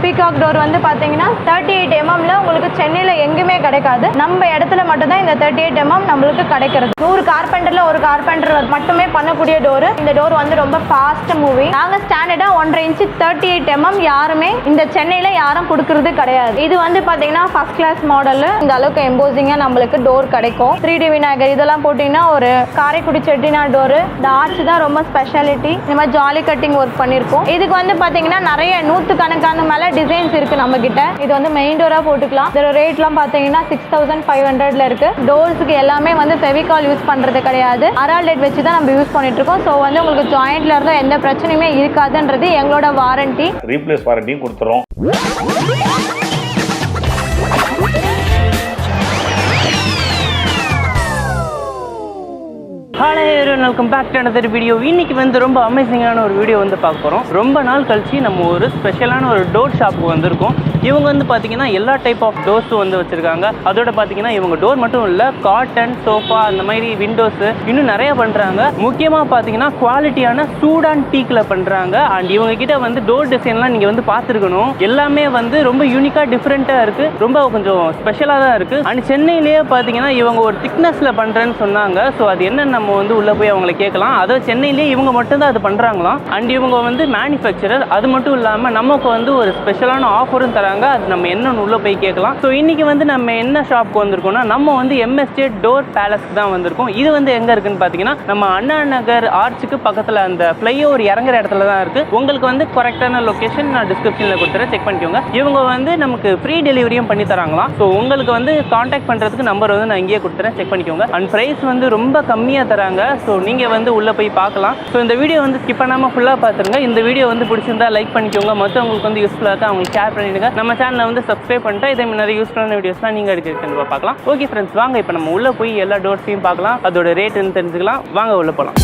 Peacock door வந்து பாத்தீங்கன்னா 38 mm உங்களுக்கு சென்னையில எங்குமே கிடைக்காது. நம்ம இடத்துல மட்டும் தான் இந்த 38 mm நம்மளுக்கு கிடைக்கிறது. 100 கார்பெண்டர்ல ஒரு கார்பெண்டர் மட்டுமே பண்ணக்கூடிய டோர். இந்த டோர் வந்து ரொம்ப ஃபாஸ்ட் மூவிங். நாங்க ஸ்டாண்டர்டா 1.5 inch 38 mm யாருமே இந்த சென்னையில யாரும் கொடுக்கறது கிடையாது. இது வந்து பாத்தீங்கன்னா ஃபர்ஸ்ட் கிளாஸ் மாடல். இந்த அளவுக்கு எம்போசிங்கா நம்மளுக்கு டோர் கிடைக்கும். 3D விநாயகர் இதெல்லாம் போட்டீங்கன்னா ஒரு காரைக்குடி செட்டிநாடு டோர். இந்த ஆர்ச் தான் ரொம்ப ஸ்பெஷாலிட்டி. இந்த மாதிரி ஜாலி கட்டிங் ஒர்க் பண்ணிருக்கோம். இதுக்கு வந்து பாத்தீங்கன்னா நிறைய 100கணக்கான மேல டிசைன்ஸ் இருக்கு நம்ம கிட்ட. இது வந்து மெயின் டோரா போட்டுக்கலாம். இதோட ரேட்லாம் பாத்தீங்கன்னா 6500ல இருக்கு. டோர்ஸ்க்கு எல்லாமே வந்து ஃபெவிகால் யூஸ் பண்றது கிடையாது. அரல்டேட் வச்சு தான் நம்ம யூஸ் பண்ணிட்டு இருக்கோம். ஸோ வந்து உங்களுக்கு ஜாயிண்ட்ல இருந்தோ எந்த பிரச்சனையுமே இருக்காதுன்றது எங்களோட வாரண்டி. ரீப்ளேஸ் வாரண்டியும் கொடுத்துறோம். Hi everyone, welcome back to another video. இன்னைக்கு வந்து ரொம்ப அமேசிங்கான ஒரு வீடியோ வந்து பார்க்க போகிறோம். ரொம்ப நாள் கழிச்சு நம்ம ஒரு ஸ்பெஷலான ஒரு டோர் ஷாப்புக்கு வந்திருக்கோம். இவங்க வந்து பார்த்தீங்கன்னா எல்லா டைப் ஆஃப் டோர்ஸும் வந்து வச்சுருக்காங்க. அதோட பார்த்தீங்கன்னா இவங்க டோர் மட்டும் இல்லை, காட்டன், சோஃபா, அந்த மாதிரி விண்டோஸு இன்னும் நிறைய பண்ணுறாங்க. முக்கியமாக பார்த்தீங்கன்னா குவாலிட்டியான சூடான் டீக்கில் பண்ணுறாங்க. அண்ட் இவங்க கிட்ட வந்து டோர் டிசைன்லாம் நீங்கள் வந்து பார்த்துருக்கணும். எல்லாமே வந்து ரொம்ப யூனிக்காக டிஃப்ரெண்ட்டாக இருக்குது. ரொம்ப கொஞ்சம் ஸ்பெஷலாக தான் இருக்குது. அண்ட் சென்னையிலேயே பார்த்தீங்கன்னா இவங்க ஒரு திக்னஸில் பண்ணுறேன்னு சொன்னாங்க. ஸோ அது என்னென்ன நம்ம வந்து உள்ளே போய் அவங்களை கேட்கலாம். அதாவது சென்னையிலேயே இவங்க மட்டும்தான் அது பண்ணுறாங்களாம். அண்ட் இவங்க வந்து மேனுஃபேக்சரர். அது மட்டும் இல்லாமல் நமக்கு வந்து ஒரு ஸ்பெஷலான ஆஃபரும் தராங்க. அது நம்ம என்னன்னு உள்ளே போய் கேட்கலாம். ஸோ இன்றைக்கி வந்து நம்ம என்ன ஷாப்புக்கு வந்திருக்கோம்னா, நம்ம வந்து எம்எஸ்ஜே டோர் பேலஸ்க்கு தான் வந்திருக்கோம். இது வந்து எங்கே இருக்குன்னு பார்த்தீங்கன்னா நம்ம அண்ணா நகர் ஆர்ச்சுக்கு பக்கத்தில் அந்த ஃப்ளைஓவர் இறங்குற இடத்துல தான் இருக்குது. உங்களுக்கு வந்து கரெக்டான லொக்கேஷன் நான் டிஸ்கிரிப்ஷனில் கொடுத்துறேன், செக் பண்ணிக்கோங்க. இவங்க வந்து நமக்கு ஃப்ரீ டெலிவரியும் பண்ணி தராங்களாம். ஸோ உங்களுக்கு வந்து காண்டாக்ட் பண்ணுறதுக்கு நம்பர் வந்து நான் இங்கேயே கொடுத்துறேன், செக் பண்ணிக்கோங்க. அண்ட் ப்ரைஸ் வந்து ரொம்ப கம்மியாக தராங்க. ஸோ நீங்கள் வந்து உள்ளே போய் பார்க்கலாம். ஸோ இந்த வீடியோ வந்து ஸ்கிப் பண்ணாமல் ஃபுல்லாக பார்த்துருங்க. இந்த வீடியோ வந்து பிடிச்சிருந்தா லைக் பண்ணிக்கோங்க. மற்றவங்களுக்கு வந்து யூஸ்ஃபுல்லாக இருக்கா அவங்களுக்கு ஷேர் பண்ணிவிடுங்க. நம்ம சேனலை வந்து சப்ஸ்கிரைப் பண்ணிட்டு இதே மாதிரி நிறைய யூஸ்ஃபுல்லான வீடியோஸ்லாம் நீங்கள் எடுக்க பார்க்கலாம். ஓகே ஃப்ரெண்ட்ஸ், வாங்க இப்போ நம்ம உள்ளே போய் எல்லா டோர்ஸையும் பார்க்கலாம். அதோட ரேட்டுன்னு தெரிஞ்சுக்கலாம். வாங்க உள்ளே போகலாம்.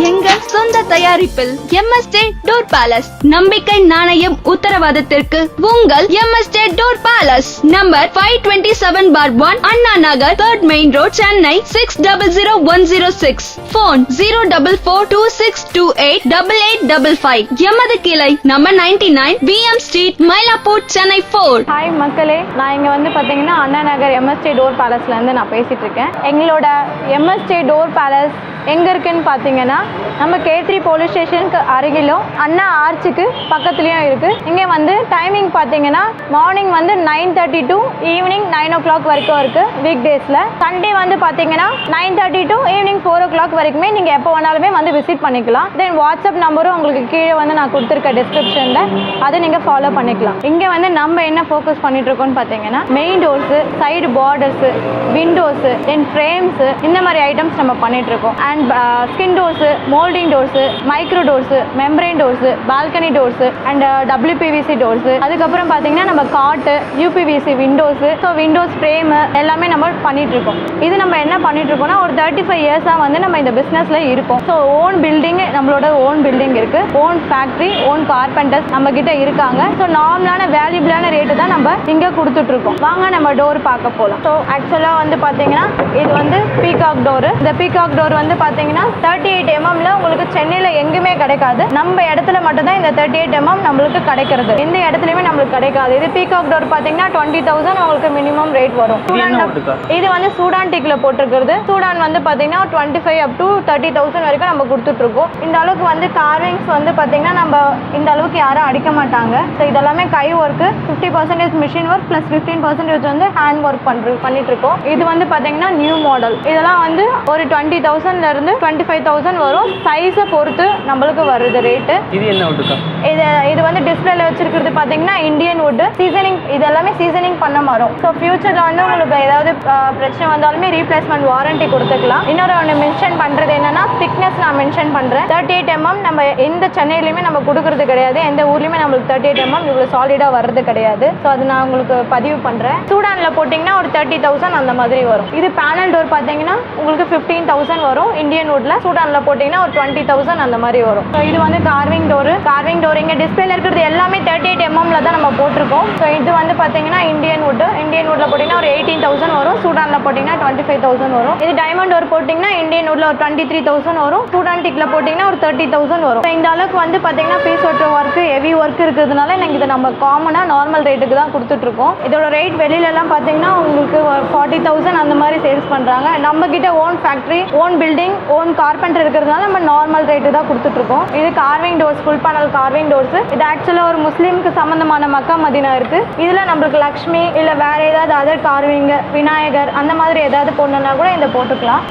எங்கள் சொந்த தயாரிப்பில் எம்எஸ்ஜே டோர் பேலஸ், நம்பிக்கை நாணயம் உத்தரவாதத்திற்கு உங்கள் MSJ door palace. Number 527/1 Anna Nagar 3rd main road, Chennai 600106. Phone 04426288855. எமது கிளை number 99 BM street, Mylapore, Chennai 4. Hi மக்களே, நான் இங்க வந்து பாத்தீங்கன்னா அண்ணா நகர் எம்எஸ்ஜே டோர் பேலஸ்ல இருந்து நான் பேசிட்டு இருக்கேன். எங்களோட எம்எஸ்ஜே டோர் பேலஸ் எங்க இருக்குன்னு பாத்தீங்கன்னா நம்ம K3 போலீஸ் ஸ்டேஷனுக்கு அருகிலும் அண்ணா ஆர்ச்சுக்கு பக்கத்துலயும் இருக்கு. இங்க வந்து டைமிங் பாத்தீங்கன்னா மார்னிங் வந்து 9:30 to ஈவினிங் 9 o'clock வரைக்கும் இருக்கு வீக் டேஸ்ல. சண்டே வந்து பாத்தீங்கன்னா 9:30 to ஈவினிங் 4 o'clock வரைக்குமே நீங்க எப்போ வேணாலுமே வந்து விசிட் பண்ணிக்கலாம். தென் வாட்ஸ்அப் நம்பரும் உங்களுக்கு கீழே வந்து நான் கொடுத்துருக்கேன் டிஸ்கிரிப்ஷன்ல, அதை நீங்க ஃபாலோ பண்ணிக்கலாம். இங்க வந்து நம்ம என்ன ஃபோக்கஸ் பண்ணிட்டு இருக்கோம்னு பாத்தீங்கன்னா main doors, side borders, windows, then frames, இந்த மாதிரி ஐட்டம்ஸ் நம்ம பண்ணிட்டு இருக்கோம். And skin doors, moulding doors, micro doors, membrane doors, balcony doors and WPVC doors. அதுக்கப்புறம் பாத்தீங்கன்னா நம்ம காட்டு UPVC windows, so windows frame எல்லாமே நம்ம பண்ணிட்டு இருக்கோம். இது நம்ம என்ன பண்ணிட்டு இருக்கோம்னா ஒரு 35 இயர்ஸா வந்து நம்ம இந்த பிசினஸ்ல இருக்கோம். ஸோ ஓன் பில்டிங், நம்மளோட ஓன் பில்டிங் இருக்கு, ஓன் ஃபேக்டரி, ஓன் கார்பெண்டர்ஸ் நம்ம கிட்ட இருக்காங்க. ஸோ நார்மலான வேல்யூபிளான ரேட்டு தான் நம்ம இங்க கொடுத்துட்டு இருக்கோம். வாங்க நம்ம டோர் பார்க்க போகலாம். ஸோ ஆக்சுவலா வந்து பாத்தீங்கன்னா இது வந்து பீகாக் டோர். இந்த பீகாக் டோர் வந்து பாத்தீங்கன்னா 38 mm உங்களுக்கு சென்னையில எங்குமே கிடைக்காது. நம்ம இடத்துல மட்டும் தான் இந்த 38 mm நம்மளுக்கு கிடைக்கிறது. எந்த இடத்துலயுமே நம்மளுக்கு கிடைக்காது. இது பீகாக் டோர் பாத்தீங்கன்னா 20,000 உங்களுக்கு மினிமம் ரேட் வரும். இது வந்து சூடான் டீக்ல போட்டிருக்கிறது. சூடான் வந்து பாத்தீங்கன்னா 25 up to 30,000 வரைக்கும் நம்ம கொடுத்துட்டு இருக்கோம். இந்த அளவுக்கு வந்து கார்விங்ஸ் வந்து பாத்தீங்கன்னா நம்ம இந்த அளவுக்கு யாரும் அடிக்க மாட்டாங்க. ஸோ இதெல்லாமே கை ஒர்க், 50% மிஷின் ஒர்க் பிளஸ் 15% வந்து ஹேண்ட் ஒர்க் பண்ணிட்டு இருக்கோம். இது வந்து பாத்தீங்கன்னா நியூ மாடல். இதெல்லாம் வந்து ஒரு 20,000ல இருந்து 25,000 வரும். சைஸை பொறுத்து நம்மளுக்கு வருது ரேட்டு. இது என்ன வுட்டுக்கா? இது வந்து டிஸ்பிளேல வச்சிருக்கிறது பார்த்தீங்கன்னா இந்தியன் வுட். சீசனிங் இது எல்லாமே சீசனிங் பண்ண மரம். ஸோ ஃபியூச்சரில் வந்து உங்களுக்கு ஏதாவது பிரச்சனை வந்தாலுமே ரீப்ளேஸ்மெண்ட் வாரண்டி கொடுத்துக்கலாம். இன்னொரு ஒன்று மென்ஷன் பண்ணுறது என்னன்னா திக்னஸ் நான் மென்ஷன் பண்ணுறேன். 38 mm நம்ம எந்த சென்னையிலையுமே நம்ம கொடுக்கறது கிடையாது. எந்த ஊர்லையுமே நம்மளுக்கு 38 mm இவ்வளோ சாலிடாக வர்றது கிடையாது. ஸோ அது நான் உங்களுக்கு பதிவு பண்ணுறேன். சூடானில் போட்டிங்கன்னா ஒரு 30,000 அந்த மாதிரி வரும். இது பேனல் டோர் பார்த்தீங்கன்னா உங்களுக்கு 15,000 வரும் இந்தியன் வுட்ல. சூடானில் போட்டிங்கன்னா ஒரு 20,000 அந்த மாதிரி வரும். ஸோ இது வந்து கார்விங் டோர் இங்கே டிஸ்பிளேல இருக்கிறது எல்லாமே 38 mm தான் நம்ம போட்டிருக்கோம். ஸோ இது வந்து பார்த்தீங்கன்னா இந்தியன் வுட்ல போட்டிங்கன்னா ஒரு 18,000 வரும். சூடானில் போட்டிங்கன்னா 25,000 வரும். இது டைமண்ட் டோர் போட்டிங்கன்னா இந்தியன் வுட்ல ஒரு 23,000 வரும். சூடான்டிக்ல போட்டிங்கன்னா ஒரு 30,000 வரும். இந்த அளவுக்கு வந்து பார்த்தீங்கன்னா பீஸ் ஒட்டுற ஒர்க் ஹெவி ஒர்க் இருக்கிறதுனால எனக்கு இதை நம்ம காமனாக நார்மல் ரேட்டுக்கு தான் கொடுத்துட்ருக்கோம். இதோட ரேட் வெளியிலலாம் பார்த்தீங்கன்னா உங்களுக்கு 40,000 அந்த மாதிரி சேல்ஸ் பண்ணுறாங்க. நம்ம கிட்ட own factory, own building, own carpenter இருக்கிறதுனால நம்ம நார்மல் ரேட்டு தான் கொடுத்துட்ருக்கோம். இது carving doors, full panel carving doors. இது ஆக்சுவலாக ஒரு முஸ்லீமுக்கு சம்மந்தமான மக்கா மதினா இருக்குது. இதில் நம்மளுக்கு லக்ஷ்மி இல்லை வேற ஏதாவது அதர் கார்விங், விநாயகர் அந்த மாதிரி ஏதாவது போடணுன்னா கூட இதை போட்டுக்கலாம்.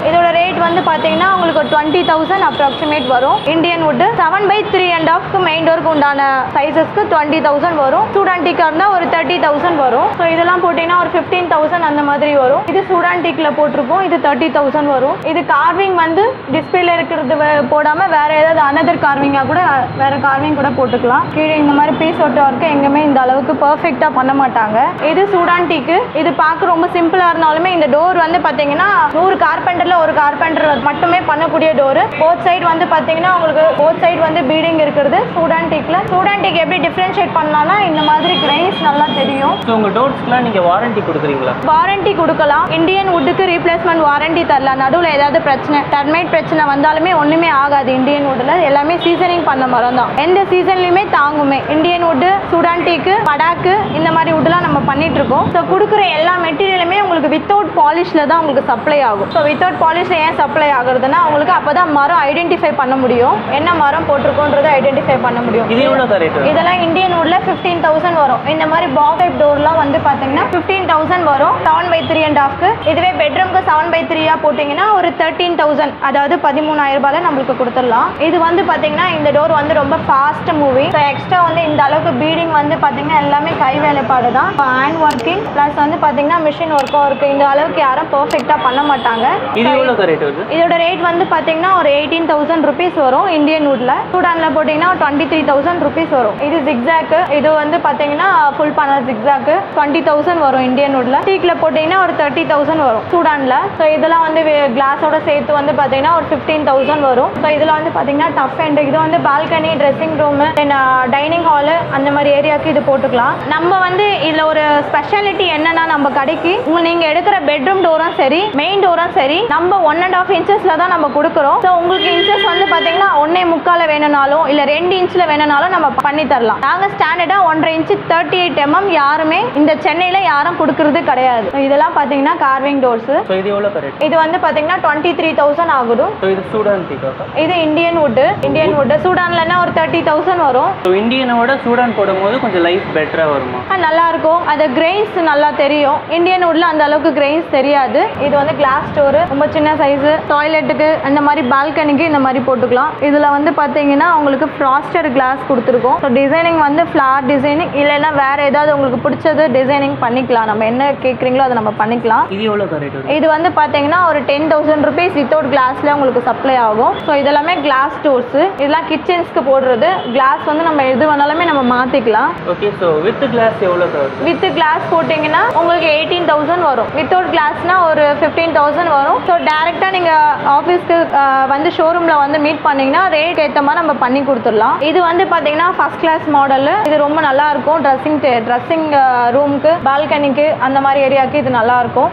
இதோட ரேட் வந்து பார்த்தீங்கன்னா உங்களுக்கு 20,000 அப்ராக்சிமேட் வரும். இந்தியன் வுட் 7/3.5 மெயின் டோருக்கு உண்டான சைஸஸ்க்கு 20,000 வரும். சூடான்டிக்கா இருந்தால் ஒரு 30,000 வரும். ஸோ இதெல்லாம் போட்டிங்கன்னா ஒரு 15,000 அந்த மாதிரி வரும். இது சூடான்டிக்ல போட்டிருக்கோம். இது 30,000 வரும். இது கார்விங் வந்து டிஸ்பிளேல இருக்கிறது போடாமல் வேற ஏதாவது அனதர் கார்விங்காக கூட வேற கார்விங் கூட போட்டுக்கலாம். கீழே இந்த மாதிரி பீஸ் ஒட்ட ஒர்க்கு எங்கேயுமே இந்த அளவுக்கு பர்ஃபெக்டாக பண்ண மாட்டாங்க. இது சூடான்டிக்கு. இது பார்க்க ரொம்ப சிம்பிளாக இருந்தாலுமே இந்த டோர் வந்து பார்த்தீங்கன்னா 100 கார்பெண்டரில் ஒரு கார்பெண்டர் மட்டுமே பண்ணக்கூடிய டோர். போத் சைடு வந்து பார்த்தீங்கன்னா உங்களுக்கு போத் சைடு வந்து பீடிங் இருக்கிறது சூடான்டிக் எப்படி டிஃபரன்ஷியேட் பண்ணலாம்னா இந்த மாதிரி கிரைன்ஸ் நல்லா தெரியும். ஸோ உங்கள் டோர்ஸ்க்குலாம் நீங்கள் வாரண்டி கொடுக்குறீங்களா? வாரண்டி கொடுக்கலாம். இந்தியன் வுட்டுக்கு ரீப்ளேஸ்மெண்ட் வாரண்டி தரலாம். நடுவில் ஏதாவது பிரச்சனை, டர்மைட் பிரச்சனை வந்தாலுமே ஒன்றுமே ஆகாது. இந்தியன் வுட்டில் எல்லாமே சீசனிங் பண்ண மரம் தான். எந்த சீசன்லையுமே தாங்குமே. இந்தியன் வுட்டு, சூடான்டிக்கு, படாக்கு இந்த மாதிரி வுட்லாம் நம்ம பண்ணிட்டு இருக்கோம். ஸோ கொடுக்குற எல்லா மெட்டீரியலுமே உங்களுக்கு வித்தவுட் பாலிஷில் தான் உங்களுக்கு சப்ளை ஆகும். ஸோ வித்தவுட் பாலிஷில் ஏன் சப்ளை ஆகுறதுன்னா உங்களுக்கு அப்போ தான் மரம் ஐடென்டிஃபை பண்ண முடியும். என்ன மரம் போட்டிருக்கோன்றதை ஐடென்டிஃபை பண்ண முடியும். இதெல்லாம் இந்தியன் வுட்ல 15,000 வரும். இந்த மாதிரி பாக்ஸ் டைப் டோர்லாம் வந்து பார்த்தீங்கன்னா 15,000 வரும் 7/3.5க்கு. இதுவே பெட்ரூம்க்கு 7/3 போட்டிங்கன்னா ஒரு 13,000, அதாவது 13,000 ரூபாயில நம்மளுக்கு கொடுத்துடலாம். இது வந்து பார்த்தீங்கன்னா இந்த டோர் வந்து ரொம்ப ஃபாஸ்ட் மூவிங். ஸோ எக்ஸ்ட்ரா வந்து இந்த அளவுக்கு பீடிங் வந்து பார்த்தீங்கன்னா எல்லாமே கை வேலைப்பாடு தான். ஹேண்ட் ஒர்க்கிங் ப்ளஸ் வந்து பார்த்தீங்கன்னா மிஷின் ஒர்க்கும் இருக்குது. இந்த அளவுக்கு யாரும் பர்ஃபெக்டாக பண்ண மாட்டாங்க. இதோட ரேட் வந்து பார்த்தீங்கன்னா ஒரு 18,000 rupees வரும் இந்தியன் வுட்ல. சூடான்ல போட்டிங்கன்னா 23,000 rupees வரும். இது ஜிக்ஸாக்கு. இது வந்து பார்த்தீங்கன்னா ஃபுல் பேனல் ஜிக்ஸாக்கு 20,000 வரும் இந்தியன் வுட்ல. டீக்ல போட்டிங்கன்னா ஒரு 30,000 வரும் சூடான்ல. ஸோ இதெல்லாம் வந்து கிளாஸோட சேர்த்து வந்து பார்த்தீங்கன்னா ஒரு 15,000 வரும். ஸோ இதில் வந்து பார்த்தீங்கன்னா டஃப் அண்ட் இது வந்து balcony, dressing room, dining hall அந்த மாதிரி ஏரியாவுக்கு இது போட்டுக்கலாம். நம்ம வந்து இதில் ஒரு ஸ்பெஷாலிட்டி என்னன்னா நம்ம கடைக்கு நீங்கள் எடுக்கிற பெட்ரூம் டோரும் சரி, மெயின் டோரும் சரி, நம்ம 1.5 inches தான் நம்ம கொடுக்குறோம். ஸோ உங்களுக்கு இன்ச்சஸ் வந்து பார்த்தீங்கன்னா 1.25 வேணும்னாலும் இல்லை 2 inch வேணும்னாலும் நம்ம பண்ணி தரலாம். நாங்கள் ஸ்டாண்டர்டாக 1.5 inch 38 mm யாருமே இந்த சென்னையில் யாரும் கொடுக்கறது கிடையாது. இதெல்லாம் பார்த்தீங்கன்னா கார்விங் டோர்ஸ். இது வந்து பார்த்தீங்கன்னா 23,000 ஆகுது. இது இந்தியன் வுட். சூடான்லன்னா ஒரு 30,000 வரும். இந்தியனோட சூடான் போடும்போது கொஞ்சம் லைஃப் பெட்டரா வருமா? நல்லா இருக்கும். அது கிரெயின்ஸ் நல்லா தெரியும். இந்தியன் வுட்ல அந்த அளவுக்கு கிரெயின்ஸ் தெரியாது. இது வந்து கிளாஸ் டோர், ரொம்ப சின்ன சைஸ், டாய்லெட்டுக்கு அந்த மாதிரி பால்கனிக்கு இந்த மாதிரி போட்டுக்கலாம். இதுல வந்து பாத்தீங்கன்னா உங்களுக்கு ஃப்ராஸ்டட் கிளாஸ் கொடுத்துருக்கோம். ஸோ டிசைனிங் வந்து ஃபிளார் டிசைனிங் இல்லைன்னா வேற ஏதாவது உங்களுக்கு பிடிச்சது டிசைனிங் பண்ணிக்கலாம். நம்ம என்ன கேட்குறீங்களோ அதை நம்ம பண்ணிக்கலாம். இது வந்து பாத்தீங்கன்னா ஒரு 10,000 rupees வித்தவுட் கிளாஸ்ல உங்களுக்கு சப்ளை ஆகும். ஸோ இதெல்லாமே கிளாஸ் டோர்ஸ். இதெல்லாம் கிச்சன்ஸ்க்கு போடுறது. கிளாஸ் வந்து நம்ம எது வேணாலுமே நம்ம மாத்திக்கலாம். ஓகே. ஸோ வித் கிளாஸ் எவ்வளோ சார்? வித் கிளாஸ் போட்டிங்கன்னா உங்களுக்கு 18,000 வரும். வித்தவுட் கிளாஸ்னா ஒரு 15,000 வரும். ஸோ டேரெக்டாக நீங்கள் ஆஃபீஸ்க்கு வந்து ஷோரூமில் வந்து மீட் பண்ணிங்கன்னா ரேட் ஏற்ற மாதிரி நம்ம பண்ணி கொடுத்துடலாம். இது வந்து பார்த்தீங்கன்னா ஃபர்ஸ்ட் கிளாஸ் மாடல். இது ரொம்ப நல்லா இருக்கும். ட்ரெஸ்ஸிங் ரூமுக்கு, பால்கனிக்கு அந்த மாதிரி ஏரியாவுக்கு இது நல்லா இருக்கும்.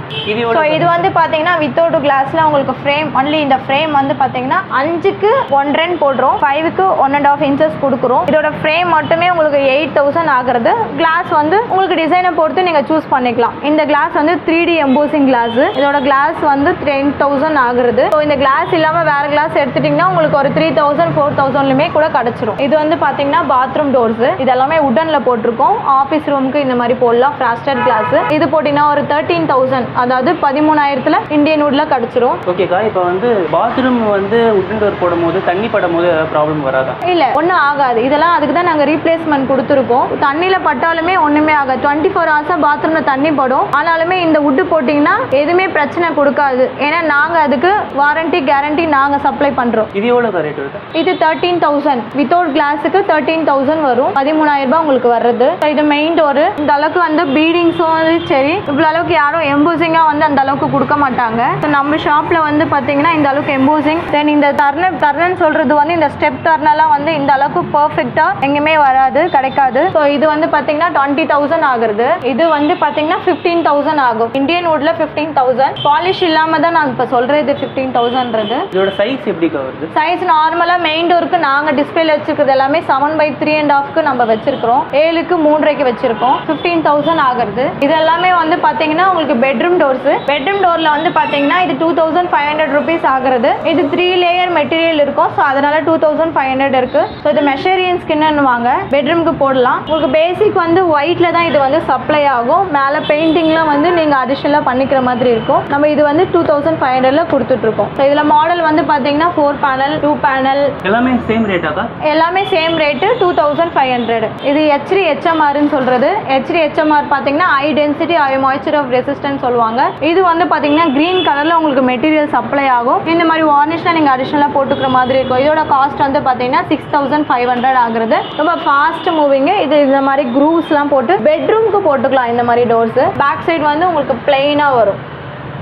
ஸோ இது வந்து பார்த்தீங்கன்னா வித்தவுட் கிளாஸில் உங்களுக்கு ஃப்ரேம் ஒன்லி. இந்த ஃப்ரேம் வந்து பார்த்தீங்கன்னா 5க்கு 1.5 போடுறோம், 5க்கு 1.5 inches கொடுக்குறோம். இதோட ஃப்ரேம் மட்டுமே எல்லாமே உங்களுக்கு 8000 ஆகுறது. கிளாஸ் வந்து உங்களுக்கு டிசைனை பொறுத்து நீங்கள் சூஸ் பண்ணிக்கலாம். இந்த கிளாஸ் வந்து 3D எம்போசிங் கிளாஸ். இதோட கிளாஸ் வந்து 10,000 ஆகுறது. ஸோ இந்த கிளாஸ் இல்லாமல் வேற கிளாஸ் எடுத்துட்டிங்கன்னா உங்களுக்கு ஒரு 3000 4000லுமே கூட கிடச்சிரும். இது வந்து பார்த்தீங்கன்னா பாத்ரூம் டோர்ஸ். இது எல்லாமே உட்டனில் போட்டிருக்கோம். ஆஃபீஸ் ரூமுக்கு இந்த மாதிரி போடலாம். Frosted glass. இது போட்டிங்கன்னா ஒரு 13,000, அதாவது 13,000ல் இந்தியன் வுட்ல கிடச்சிரும். ஓகேக்கா, இப்போ வந்து பாத்ரூம் வந்து உட்டன் டோர் போடும்போது தண்ணி படும்போது ஏதாவது ப்ராப்ளம் வராதா? இல்லை, ஒன்றும் ஆகாது. இதெல்லாம் அதுக்கு தான் நாங்கள் ரீப்ளேஸ்மெண்ட் கொடுத்துருக்கோம். தண்ணியில் பட்டாலுமே ஒன்றுமே ஆகாது. 24 ஹவர்ஸாக பாத்ரூமில் தண்ணி படும். ஆனாலுமே இந்த வுட்டு போட்டிங்கன்னா எதுவுமே பிரச்சனை கொடுக்காது. ஏன்னா நாங்கள் அதுக்கு வாரண்டி கேரண்டி நாங்கள் சப்ளை பண்ணுறோம். இது எவ்வளோ ரேட் வருது? இது 13,000. வித்தவுட் கிளாஸுக்கு 13,000 வரும். 13,000 ரூபாய் உங்களுக்கு வருது. இது மெயின் டோரு. இந்த அளவுக்கு வந்து பீடிங்ஸும் வந்து சரி, இவ்வளோ அளவுக்கு யாரும் எம்போசிங்காக வந்து அந்த அளவுக்கு கொடுக்க மாட்டாங்க. நம்ம ஷாப்பில் வந்து பார்த்தீங்கன்னா இந்த அளவுக்கு எம்போசிங். தென் இந்த டர்னன்னு சொல்கிறது வந்து இந்த ஸ்டெப் டர்னெல்லாம் வந்து இந்த அளவுக்கு பர்ஃபெக்டாக எங்கேயுமே வராது, கிடைக்காது. ஸோ இது வந்து பார்த்தீங்கன்னா 20,000 ஆகுறது. இது வந்து பார்த்தீங்கன்னா 15,000 ஆகும். இந்தியன் வுட்ல 15,000. பாலிஷ் இல்லாமல் தான் நான் இப்போ சொல்கிறது 15,000ன்றது. இதோட சைஸ் எப்படி வருது? சைஸ் நார்மலாக மெயின் டோருக்கு நாங்கள் டிஸ்பிளேல வச்சிருக்கிறது எல்லாமே 7/3.5 நம்ம வச்சிருக்கிறோம். 7க்கு 3.5 வச்சிருக்கோம். 15,000 ஆகுறது. இது எல்லாமே வந்து பார்த்தீங்கன்னா உங்களுக்கு பெட்ரூம் டோர்ஸ். பெட்ரூம் டோர்ல வந்து பார்த்தீங்கன்னா இது 2,500 rupees ஆகுறது. இது 3 லேயர் மெட்டீரியல் இருக்கும். ஸோ அதனால 2,500 இருக்கு. ஸோ இது மெஷரியன் ஸ்கின்னுவாங்க. பெட்ரூம்க்கு போடலாம். உங்களுக்கு பேசிக் வந்து ஒயிட்ல தான் இது வந்து சப்ளை ஆகும். மேலே பெயிண்டிங்லாம் வந்து நீங்கள் அடிஷனலாக பண்ணிக்கிற மாதிரி இருக்கும். நம்ம இது வந்து 2,500ல கொடுத்துட்டு இருக்கோம். ஸோ இதில் மாடல் வந்து பார்த்தீங்கன்னா 4 பேனல், 2 பேனல் எல்லாமே சேம் ரேட்டாக்கா? எல்லாமே சேம் ரேட்டு 2,500. இது HD HMRன்னு சொல்றது. HD HMR பார்த்தீங்கன்னா high density high moisture of resistance சொல்லுவாங்க. இது வந்து பார்த்தீங்கன்னா கிரீன் கலர்ல உங்களுக்கு மெட்டீரியல் சப்ளை ஆகும். இந்த மாதிரி வார்னிஷ்லாம் நீங்கள் அடிஷனலாக போட்டுக்கிற மாதிரி இருக்கும். இதோட காஸ்ட் வந்து பார்த்தீங்கன்னா 6,500 ஆகுறது. ரொம்ப ஃபாஸ்ட் மூவிங். இது இந்த மாதிரி க்ரூவ்ஸ்லாம் போட்டு பெட்ரூம்க்கு போட்டுக்கலாம். இந்த மாதிரி டோர்ஸ் பேக் சைடு வந்து உங்களுக்கு பிளெயினாக வரும்.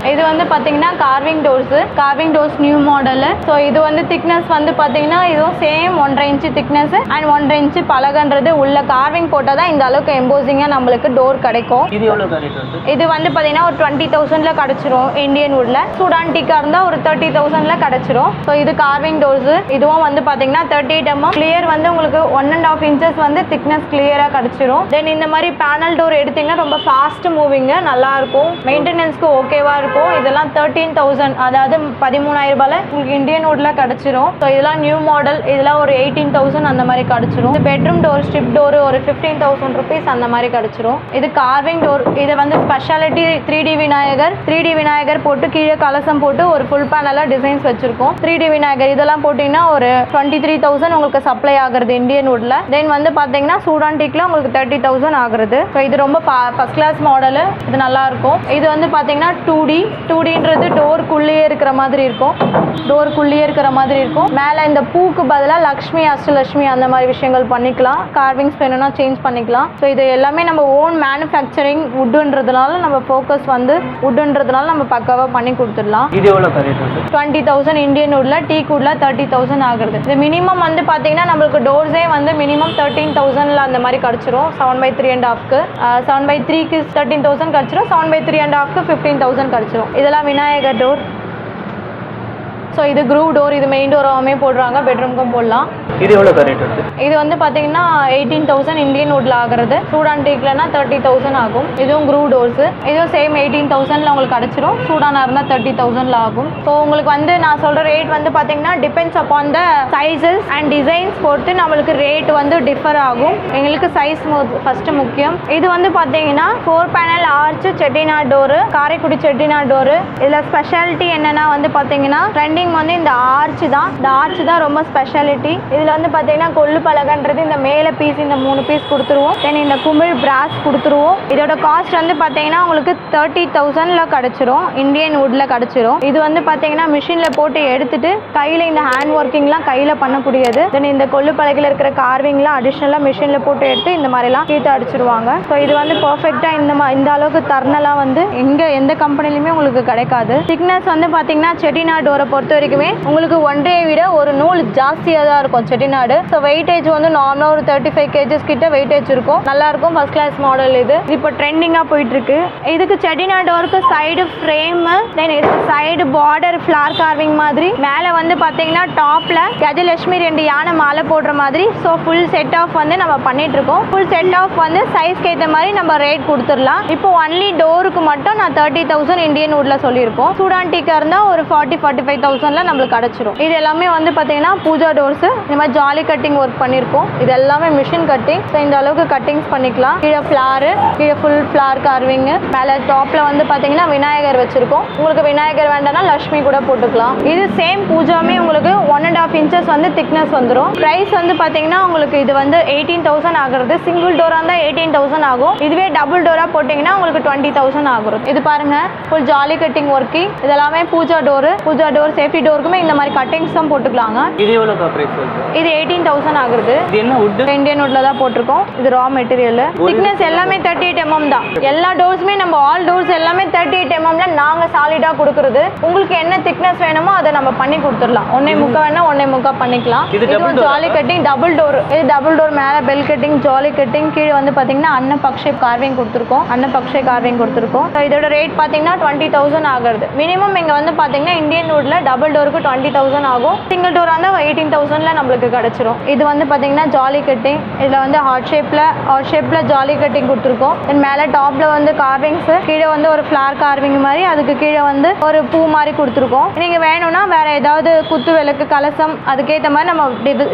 இது வந்து பார்த்தீங்கன்னா carving doors new model. So இது வந்து திக்னஸ் வந்து பார்த்தீங்கன்னா இதுவும் same 1.5 inch thickness and 1.5 inch பலகன்றது உள்ள கார்விங் போட்டால் தான் இந்த அளவுக்கு எம்போசிங்காக நம்மளுக்கு டோர் கிடைக்கும். இது எவ்வளோ ரேட் வருது? இது வந்து பார்த்தீங்கன்னா ஒரு 20,000ல கிடச்சிரும். இந்தியன் வுட்ல சூடான் டீக்கா இருந்தால் ஒரு 30,000ல கிடச்சிரும். ஸோ இது கார்விங் டோர்ஸ். இதுவும் வந்து பார்த்தீங்கன்னா 38 mm கிளியர் வந்து உங்களுக்கு 1.5 inches வந்து திக்னஸ் கிளியராக கிடச்சிரும். தென் இந்த மாதிரி பேனல் டோர் எடுத்தீங்கன்னா ரொம்ப ஃபாஸ்ட் மூவிங், நல்லா இருக்கும். மெயின்டெனன்ஸ்க்கு ஓகேவா இருக்கும். இதெல்லாம் 13,000, அதாவது 13,000 ரூபாயில உங்களுக்கு இந்தியன் வுட்ல கிடைச்சிரும். ஸோ இதெல்லாம் நியூ மாடல். இதெல்லாம் ஒரு 18,000 அந்த மாதிரி கிடைச்சிரும். பெட்ரூம் டோர் ஸ்ட்ரிப் டோர் ஒரு 15,000 rupees அந்த மாதிரி கிடைச்சிரும். இது கார்விங் டோர். இது வந்து ஸ்பெஷாலிட்டி 3D விநாயகர் போட்டு கீழே கலசம் போட்டு ஒரு ஃபுல் பேனலா டிசைன்ஸ் வச்சிருக்கோம். 3D விநாயகர் இதெல்லாம் போட்டீங்கன்னா ஒரு 23,000 உங்களுக்கு சப்ளை ஆகுறது இந்தியன் வுட்ல. தென் வந்து பாத்தீங்கன்னா சூடான் டீக்ல உங்களுக்கு 30,000 ஆகுறது. ஸோ இது ரொம்ப ஃபர்ஸ்ட் கிளாஸ் மாடல். இது நல்லா இருக்கும். இது வந்து பாத்தீங்கன்னா 2Dன்றது டோருக்குள்ளேயே இருக்கிற மாதிரி இருக்கும். மேலே இந்த பூக்கு பதிலாக லக்ஷ்மி அஷ்டலட்சுமி அந்த மாதிரி விஷயங்கள் பண்ணிக்கலாம். கார்விங்ஸ் வேணும்னா சேஞ்ச் பண்ணிக்கலாம். ஸோ இது எல்லாமே நம்ம ஓன் மேனுஃபேக்சரிங் வுட்டுன்றதுனால நம்ம ஃபோக்கஸ் வந்து வுட்டுன்றதுனால நம்ம பக்காவாக பண்ணி கொடுத்துடலாம். இது எவ்வளோ ரேட் வருது? 20,000 இந்தியன் வுட்ல. டீக் வுட்ல 30,000 ஆகுறது. இது மினிமம் வந்து பார்த்தீங்கன்னா நம்மளுக்கு டோர்ஸே வந்து மினிமம் 13,000ல அந்த மாதிரி கிடச்சிரும். 7/3.5க்கு 7/3க்கு 13,000 கிடச்சிரும். 7/3.5க்கு 15,000 கிடச்சிரும். இதெல்லாம் விநாயகர் டோர். ஸோ இது க்ரூவ் டோர். இது மெயின் டோராகவே போடுறாங்க. பெட்ரூம்க்கும் போடலாம். இது எவ்வளோ ரேட் வருது? இது வந்து பார்த்தீங்கன்னா 18,000 இந்தியன் வுட்ல ஆகுறது. சூடான் டீக்லனா 30,000 ஆகும். இதுவும் க்ரூவ் டோர்ஸ். இதுவும் சேம் 18,000ல உங்களுக்கு கிடச்சிரும். சூடானா இருந்தால் 30,000ல ஆகும். ஸோ உங்களுக்கு வந்து நான் சொல்கிற ரேட் வந்து பார்த்தீங்கன்னா depends upon the sizes and designs பொறுத்து நம்மளுக்கு ரேட் வந்து டிஃபர் ஆகும். எங்களுக்கு சைஸ் ஃபர்ஸ்ட் முக்கியம். இது வந்து பார்த்தீங்கன்னா 4 panel arch Chettinad door, Karaikudi Chettinad door. இதில் ஸ்பெஷாலிட்டி என்னன்னா வந்து பார்த்தீங்கன்னா ட்ரெண்டிங் வந்து இந்த ஆர்ச் தான் ரொம்ப ஸ்பெஷாலிட்டி. இதில் வந்து பார்த்தீங்கன்னா கொள்ளு பலகன்றது இந்த மேலே பீஸ் இந்த 3 பீஸ் கொடுத்துருவோம். தென் இந்த குமிழ் பிராஸ் கொடுத்துருவோம். இதோட காஸ்ட் வந்து பார்த்தீங்கன்னா உங்களுக்கு 30,000ல கிடச்சிரும். இந்தியன் வுட்ல கிடச்சிரும். இது வந்து பார்த்தீங்கன்னா மிஷினில் போட்டு எடுத்துட்டு கையில் இந்த ஹேண்ட் ஒர்க்கிங்லாம் கையில் பண்ணக்கூடியது. தென் இந்த கொள்ளு பலகையில் இருக்கிற கார்விங்லாம் அடிஷ்னலாக மிஷினில் போட்டு எடுத்து இந்த மாதிரிலாம் கீழே அடிச்சிருவாங்க. ஸோ இது வந்து பர்ஃபெக்டாக இந்த அளவுக்கு தர்னலாம் வந்து எந்த கம்பெனிலுமே உங்களுக்கு கிடைக்காது. திக்னஸ் வந்து பார்த்தீங்கன்னா செட்டிநாட் டோரை பொறுத்த வரைக்குமே உங்களுக்கு ஒன்றையை விட ஒரு நூல் ஜாஸ்தியாக தான் இருக்கும். செட்டிநாடு. ஸோ வெயிட்டேஜ் வந்து நார்மலாக ஒரு 35 kgs கிட்ட வெயிட்டேஜ் இருக்கும். நல்லா இருக்கும். ஃபர்ஸ்ட் கிளாஸ் மாடல் இது இப்போ ட்ரெண்டிங்காக போயிட்டு இருக்கு. இதுக்கு செட்டிநாடு டோருக்கு சைடு ஃப்ரேம், தென் இதுக்கு சைடு பார்டர் ஃப்ளார் கார்விங் மாதிரி, மேலே வந்து பார்த்தீங்கன்னா டாப்ல கஜலட்சுமி 2 யானை மாலை போடுற மாதிரி. ஸோ ஃபுல் செட் ஆஃப் வந்து நம்ம பண்ணிட்டு இருக்கோம். ஃபுல் செட் ஆஃப் வந்து சைஸ்க்கு ஏற்ற மாதிரி நம்ம ரேட் கொடுத்துடலாம். இப்போ ஒன்லி டோருக்கு மட்டும் நான் 30,000 இந்தியன் வுட்ல சொல்லியிருக்கோம். சூடான் டீக்கா இருந்தால் ஒரு 40-45,000ல நம்மளுக்கு கிடைச்சிரும். இது எல்லாமே வந்து பார்த்தீங்கன்னா பூஜா டோர்ஸ். இந்த மாதிரி ஜாலி கட்டிங் ஒர்க் பண்ணியிருக்கோம். இது எல்லாமே மிஷின் கட்டிங். ஸோ இந்த அளவுக்கு கட்டிங்ஸ் பண்ணிக்கலாம். கீழே ஃப்ளாரு, கீழே ஃபுல் ஃப்ளார் கார்விங், மேலே டாப்ல வந்து பார்த்தீங்கன்னா விநாயகர் வச்சிருக்கோம். உங்களுக்கு விநாயகர் வேண்டாம்னா லட்சுமி கூட போட்டுக்கலாம். இது சேம் பூஜாமே உங்களுக்கு 1.5 inches வந்து திக்னஸ் வந்துடும். ப்ரைஸ் வந்து பார்த்தீங்கன்னா உங்களுக்கு இது வந்து 18,000 ஆகுறது. சிங்கிள் டோரா இருந்தால் 18,000 ஆகும். இதுவே டபுள் டோரா போட்டிங்கன்னா உங்களுக்கு 20,000 ஆகும். இது பாருங்க ஃபுல் ஜாலி கட்டிங் ஒர்க்கிங். இதெல்லாமே pooja door. Pooja door safety டோருக்குமே இந்த மாதிரி கட்டிங்ஸ் தான் போட்டுக்கலாங்க. இது எவ்வளோ பிரைஸ் வருது? இது 18,000 ஆகுது. இது என்ன வுட்? இந்தியன் வுட்ல தான் போட்டிருக்கோம். இது ரா மெட்டீரியல். திக்னஸ் எல்லாமே 38 mm தான். எல்லா டோர்ஸுமே நம்ம ஆல் டோர்ஸ் எல்லாமே 38 mmல நாங்க சாலிடா கொடுக்குறது. உங்களுக்கு என்ன திக்னஸ் வேணுமோ அதை நம்ம பண்ணி கொடுத்துடலாம். 1.25 வேணா 1.25 பண்ணிக்கலாம். இது ஜாலி கட்டிங் டபுள் டோர். இது டபுள் டோர், மேலே பெல் கட்டிங், ஜாலி கட்டிங், கீழே வந்து பாத்தீங்கன்னா அன்னபக்ஷே கார்விங் கொடுத்துருக்கோம். அன்னபக்ஷே கார்விங் கொடுத்துருக்கோம். இதோட ரேட் பாத்தீங்கன்னா 20,000 ஆகுது. மினிமம் இங்க வந்து பாத்தீங்கன்னா இந்தியன் வுட்ல டபுள் டோருக்கு 20,000 ஆகும். சிங்கிள் டோரா இருந்தா 18,000ல நம்மளுக்கு கிடைச்சிரும். இது வந்து பாத்தீங்கன்னா ஜாலி கட்டிங். இதுல வந்து ஹார்ட் ஷேப்ல ஜாலி கட்டிங் கொடுத்துருக்கோம். தென் மேலே டாப்ல வந்து கார்விங்ஸ், கீழே வந்து ஒரு ஃபிளார் கார்விங் மாதிரி, அதுக்கு கீழே வந்து ஒரு பூ மாதிரி கொடுத்துருக்கோம். நீங்க வேணும்னா வேற ஏதாவது குத்து விளக்கு, கலசம், அதுக்கேற்ற மாதிரி நம்ம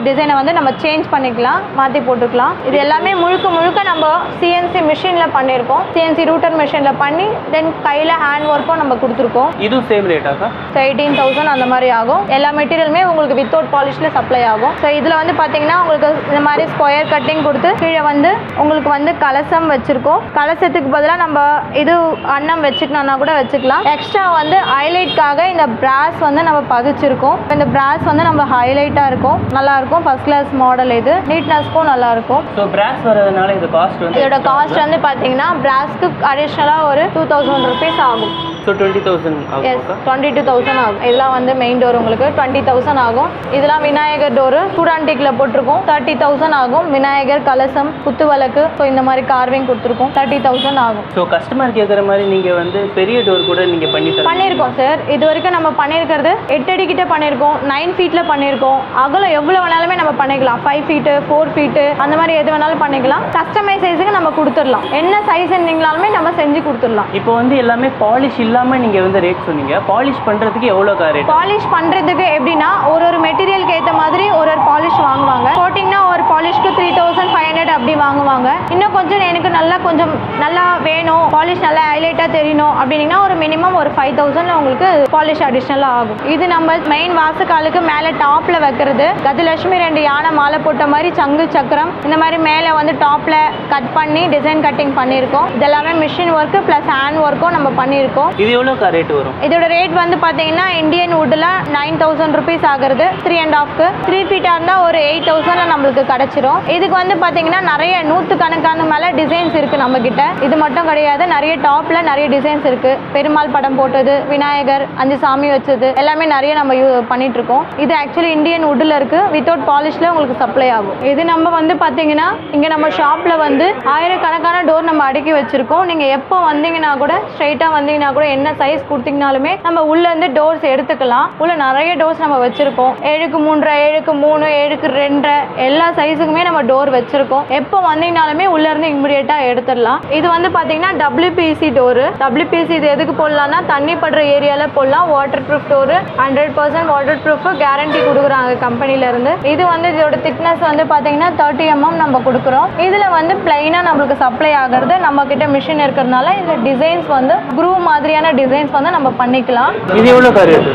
டிசைனை வந்து நம்ம சேஞ்ச் பண்ணிக்கலாம், மாற்றி போட்டுக்கலாம். இது எல்லாமே முழுக்க நம்ம சிஎன்சி மிஷின்ல பண்ணியிருக்கோம். சிஎன்சி ரூட்டர் மிஷின்ல பண்ணி தென் கையில் ஹேண்ட் ஒர்க்கும் நம்ம கொடுத்துருக்கோம். இது சேம் ரேட்டாக 18,000 அந்த மாதிரி ஆகும். எல்லா மெட்டீரியலுமே உங்களுக்கு வித்தவுட் பாலிஷ்ல சப்ளை ஆகும். ஸோ இதில் வந்து பார்த்தீங்கன்னா உங்களுக்கு இந்த மாதிரி ஸ்கொயர் கட்டிங் கொடுத்து கீழே வந்து உங்களுக்கு வந்து கலசம் வச்சிருக்கோம். கலசத்துக்கு பதிலாக நம்ம இது அன்னம் வச்சுக்கணும்னா கூட வச்சுக்கலாம். எக்ஸ்ட்ரா வந்து ஹைலைட்காக இந்த பிராஸ் வந்து நம்ம பதிச்சிருக்கோம். இந்த பிராஸ் வந்து நம்ம ஹைலைட்டாக இருக்கும், நல்லா இருக்கும். First class model. இது நீட்னஸ்க்கும் நல்லா இருக்கும். ஸோ பிராஸ் வரதுனால இந்த காஸ்ட் வந்து இதோட காஸ்ட் வந்து பார்த்தீங்கன்னா பிராஸ்க்கு அடிஷ்னலாக ஒரு 2,000 rupees ஆகும். ஸோ 20,000 எஸ் 22,000 ஆகும். இதெல்லாம் வந்து மெயின் டோர் உங்களுக்கு 20,000 ஆகும். இதெல்லாம் விநாயகர் டோரு சூடான்டிக்ல போட்டிருக்கோம். 30,000 ஆகும். விநாயகர், கலசம், குத்துவிளக்கு, ஸோ இந்த மாதிரி கார்விங் கொடுத்துருக்கோம். 30,000 ஆகும். ஸோ கஸ்டமர் கேட்குற மாதிரி நீங்கள் வந்து பெரிய டோர் கூட நீங்கள் பண்ணியிருக்கோம் சார். இது வரைக்கும் நம்ம பண்ணியிருக்கிறது 8 அடி கிட்ட பண்ணியிருக்கோம், 9 feetல பண்ணியிருக்கோம். அகலம் எவ்வளோ வேணாலுமே நம்ம பண்ணிக்கலாம். 5 feet, 4 feet அந்த மாதிரி எது வேணாலும் பண்ணிக்கலாம். கஸ்டமைஸ் சைஸுக்கு நம்ம கொடுத்துடலாம். என்ன சைஸ் இருந்தீங்களாலுமே நம்ம செஞ்சு கொடுத்துடலாம். இப்போ வந்து எல்லாமே பாலிஷ் இல்லாமல் நீங்கள் வந்து ரேட் சொன்னீங்க. பாலிஷ் பண்ணுறதுக்கு எவ்வளோ ரேட்? பாலிஷ் பண்ணுறதுக்கு எப்படின்னா ஒரு மெட்டீரியலுக்கு ஏற்ற மாதிரி ஒரு பாலிஷ் வாங்குவாங்க. கோட்டிங்னா ஒரு பாலிஷ்க்கு 3,500 அப்படி வாங்குவாங்க. இன்னும் கொஞ்சம் எனக்கு கொஞ்சம் நல்லா வேணும், பாலிஷ் நல்லா ஹைலைட்டாக தெரியணும் அப்படின்னா ஒரு மினிமம் ஒரு 5,000 உங்களுக்கு பாலிஷ் அடிஷ்னலாக ஆகும். இது நம்ம மெயின் வாசக்காலுக்கு மேலே டாப்பில் வைக்கிறது. கஜலட்சுமி 2 யானை மாலை போட்ட மாதிரி சங்கு சக்கரம் இந்த மாதிரி மேலே வந்து டாப்பில் கட் பண்ணி டிசைன் கட்டிங் பண்ணியிருக்கோம். இதெல்லாமே மிஷின் ஒர்க்கு ப்ளஸ் ஹேண்ட் ஒர்க்கும் நம்ம பண்ணியிருக்கோம். இது எவ்வளோ ரேட் வரும்? இதோட ரேட் வந்து பார்த்தீங்கன்னா இந்தியன் வுட்டில் 9,000 rupees ஆகுறது. 3.5க்கு 3 feet இருந்தால் ஒரு 8,000ல நம்மளுக்கு கிடைச்சிரும். இதுக்கு வந்து பார்த்தீங்கன்னா நிறைய 100 கணக்கான மேலே டிசைன்ஸ் இருக்குது நம்ம கிட்ட. இது மட்டும் கிடையாது, நிறைய டாப்ல நிறைய டிசைன்ஸ் இருக்கு. பெருமாள் படம் போட்டது, விநாயகர், 5 சாமி வச்சது எல்லாமே நிறைய நம்ம பண்ணிட்டு இருக்கோம். இது ஆக்சுவலி இந்தியன் வுட்ல இருக்கு. வித்தவுட் பாலிஷ்ல உங்களுக்கு சப்ளை ஆகும். இது நம்ம வந்து பாத்தீங்கன்னா இங்க நம்ம ஷாப்ல வந்து ஆயிரக்கணக்கான டோர் நம்ம அடுக்கி வச்சிருக்கோம். நீங்க எப்போ வந்தீங்கன்னா கூட ஸ்ட்ரைட்டா வந்தீங்கன்னா கூட என்ன சைஸ் கொடுத்தீங்கனாலுமே நம்ம உள்ள இருந்து டோர்ஸ் எடுத்துக்கலாம். உள்ள நிறைய டோர்ஸ் நம்ம வச்சிருக்கோம். 7க்கு 3, 7க்கு 3, 7க்கு 2 எல்லா சைஸுக்குமே நம்ம டோர் வச்சிருக்கோம். எப்போ வந்தீங்கனாலுமே உள்ள இருந்து இமிடியேட்டா எடுத்துடலாம். இது வந்து பாத்தீங்கன்னா WPC டோரு. WPC இது எதுக்கு போடலாம்னா தண்ணி படுற ஏரியால போடலாம். Water proof door, 100% water proof guarantee கொடுக்குறாங்க கம்பெனில இருந்து. இது வந்து இதோட திக்னஸ் வந்து பாத்தீங்கன்னா 30 mm நம்ம கொடுக்குறோம். இதுல வந்து பிளைனா நம்மளுக்கு சப்ளை ஆகிறது. நம்ம கிட்ட மிஷின் இருக்கிறதுனால இதுல டிசைன்ஸ் வந்து க்ரூ மாதிரியான டிசைன்ஸ் வந்து நம்ம பண்ணிக்கலாம். இது எவ்வளோ ரேட்?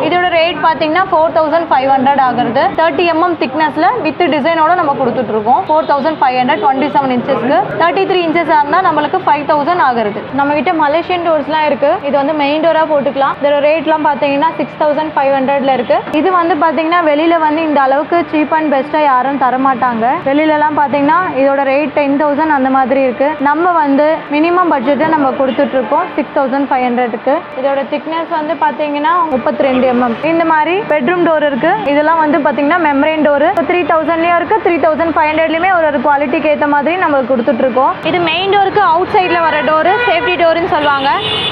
இதோட ரேட் பாத்தீங்கன்னா 4,500 ஆகுறது. 30 mm திக்னஸ்ல வித் டிசைனோட நம்ம கொடுத்துட்டு இருக்கோம். 4,500 27 inchesக்கு. 33 inches இருந்தா நம்மளுக்கு 5,000 ஆகுறது. நம்ம கிட்ட மலேசியன் டோர்ஸ்லாம் இருக்கு. இது வந்து மெயின் டோரா போட்டுக்கலாம். இதோட ரேட்லாம் பாத்தீங்கன்னா 6,500ல இருக்கு. இது வந்து பாத்தீங்கன்னா வெளியில வந்து இந்த அளவுக்கு சீப் அண்ட் பெஸ்டா யாரும் தர மாட்டாங்க. வெளியில எல்லாம் பாத்தீங்கன்னா இதோட ரேட் 10,000 அந்த மாதிரி இருக்கு. நம்ம வந்து மினிமம் பட்ஜெட்டை நம்ம கொடுத்துட்ருக்கோம் 6500க்கு. இதோட திக்னஸ் வந்து பார்த்தீங்கன்னா 32 mm. இந்த மாதிரி பெட்ரூம் டோர் இருக்கு. இதெல்லாம் வந்து பார்த்தீங்கன்னா மெம்பரேன் டோர் 3000லேயும் இருக்கு, 3500லையுமே ஒரு குவாலிட்டிக்கு ஏற்ற மாதிரி நம்ம கொடுத்துட்ருக்கோம். இது மெயின் டோருக்கு அவுட் சைடில் வர டோரு சேஃப்டி டோருன்னு சொல்லுவாங்க.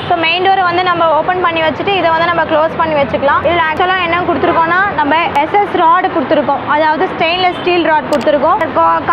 ஸோ மெயின் டோரை வந்து நம்ம ஓப்பன் பண்ணி வச்சுட்டு இதை வந்து நம்ம க்ளோஸ் பண்ணி வச்சுக்கலாம். இதில் ஆக்சுவலாக என்ன கொடுத்துருக்கோம்னா நம்ம SS ராட் கொடுத்துருக்கோம், அதாவது ஸ்டெயின்லெஸ் ஸ்டீல் ராட் கொடுத்துருக்கோம்.